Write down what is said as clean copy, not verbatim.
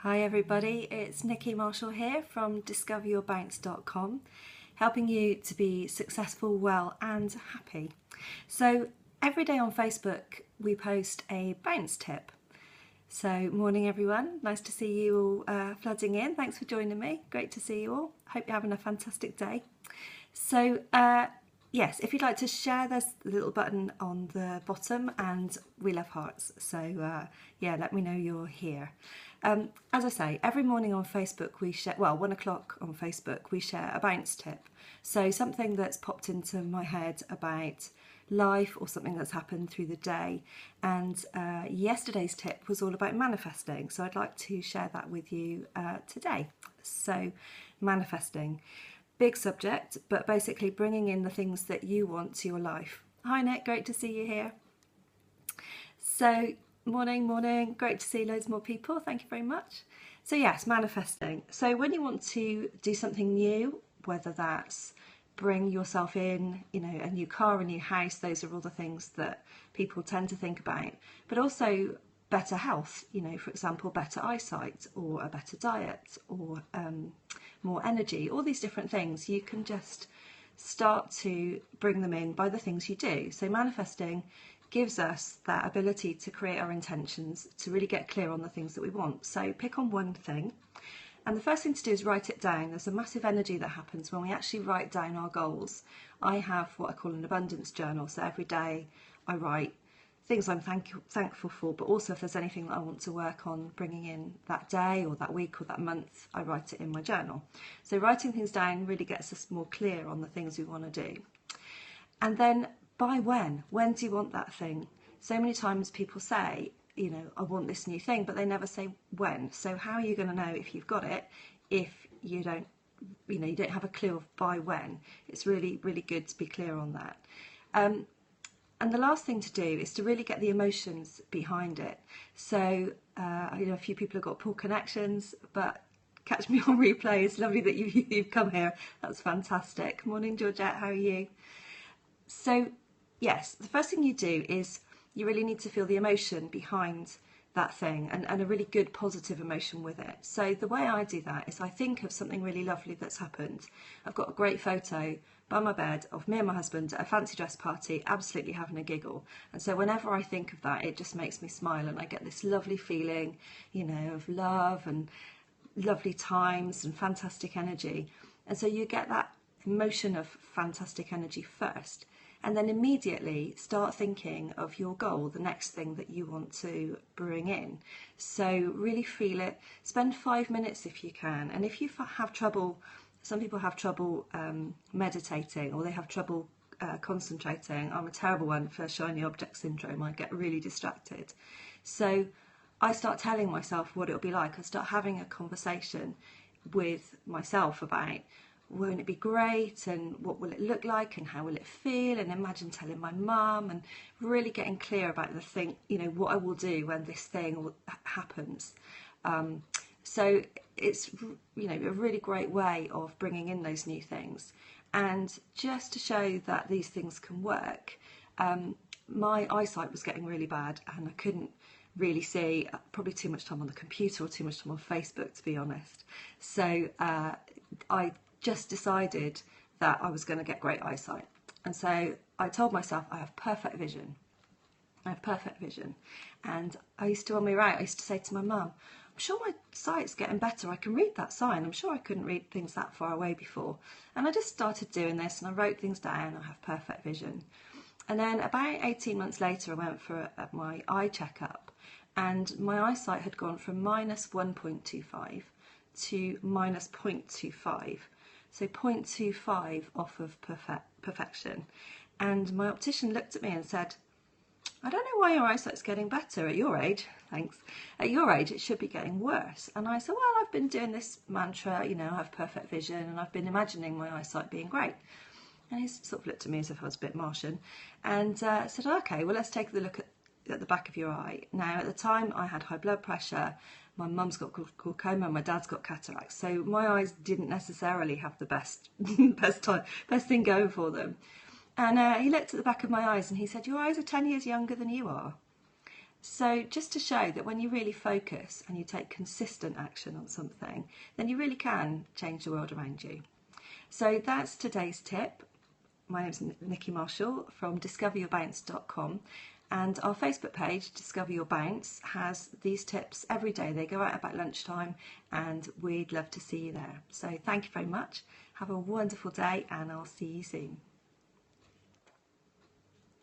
Hi everybody, it's Nicky Marshall here from discoveryourbounce.com, helping you to be successful, well and happy. So every day on Facebook we post a bounce tip. So morning everyone, nice to see you all flooding in. Thanks for joining me, great to see you all. Hope you're having a fantastic day. So yes, if you'd like to share, there's a little button on the bottom and we love hearts. So yeah, let me know you're here. As I say, every morning on Facebook we share, well, 1 o'clock on Facebook, we share a bounce tip. So something that's popped into my head about life or something that's happened through the day. And yesterday's tip was all about manifesting. So I'd like to share that with you today. So manifesting. Big subject, but basically bringing in the things that you want to your life. Hi Nick, great to see you here. So morning, great to see loads more people, thank you very much. So yes, manifesting. So when you want to do something new, whether that's bring yourself in, you know, a new car, a new house, those are all the things that people tend to think about, but also better health, you know, for example, better eyesight or a better diet or more energy, all these different things. You can just start to bring them in by the things you do. So manifesting gives us that ability to create our intentions, to really get clear on the things that we want. So pick on one thing, and the first thing to do is write it down. There's a massive energy that happens when we actually write down our goals. I have what I call an abundance journal, so every day I write things I'm thankful for, but also if there's anything that I want to work on bringing in that day or that week or that month, I write it in my journal. So writing things down really gets us more clear on the things we want to do. And then by when do you want that thing? So many times people say, you know, I want this new thing, but they never say when. So how are you going to know if you've got it if you don't, you know, you don't have a clue of by when? It's really, really good to be clear on that. And the last thing to do is to really get the emotions behind it. So, you know, a few people have got poor connections, but catch me on replay. It's lovely that you've come here. That's fantastic. Morning, Georgette. How are you? So, yes, the first thing you do is you really need to feel the emotion behind that thing and a really good positive emotion with it. So the way I do that is I think of something really lovely that's happened. I've got a great photo by my bed of me and my husband at a fancy dress party, absolutely having a giggle. And so whenever I think of that, it just makes me smile and I get this lovely feeling, you know, of love and lovely times and fantastic energy. And so you get that emotion of fantastic energy first. And then immediately start thinking of your goal, the next thing that you want to bring in. So really feel it. Spend 5 minutes if you can. And if you have trouble, some people have trouble meditating or they have trouble concentrating. I'm a terrible one for shiny object syndrome. I get really distracted. So I start telling myself what it'll be like. I start having a conversation with myself about, won't it be great, and what will it look like, and how will it feel, and imagine telling my mum, and really getting clear about the thing, you know, what I will do when this thing happens. So it's, you know, a really great way of bringing in those new things. And just to show that these things can work, my eyesight was getting really bad and I couldn't really see, probably too much time on the computer or too much time on Facebook, to be honest. So I just decided that I was going to get great eyesight. And so I told myself I have perfect vision. I have perfect vision. And I used to, on my way out, I used to say to my mum, I'm sure my sight's getting better. I can read that sign. I'm sure I couldn't read things that far away before. And I just started doing this and I wrote things down. I have perfect vision. And then about 18 months later, I went for my eye checkup and my eyesight had gone from minus 1.25 to minus 0.25. So 0.25 off of perfection. And my optician looked at me and said, I don't know why your eyesight's getting better at your age. Thanks. At your age, it should be getting worse. And I said, well, I've been doing this mantra, you know, I have perfect vision, and I've been imagining my eyesight being great. And he sort of looked at me as if I was a bit Martian and said, okay, well, let's take a look at the back of your eye. Now, at the time, I had high blood pressure. My mum's got glaucoma, my dad's got cataracts. So my eyes didn't necessarily have the best thing going for them. And he looked at the back of my eyes and he said, your eyes are 10 years younger than you are. So just to show that when you really focus and you take consistent action on something, then you really can change the world around you. So that's today's tip. My name's Nicky Marshall from discoveryourbounce.com, and our Facebook page, Discover Your Bounce, has these tips every day. They go out about lunchtime and we'd love to see you there. So thank you very much. Have a wonderful day and I'll see you soon.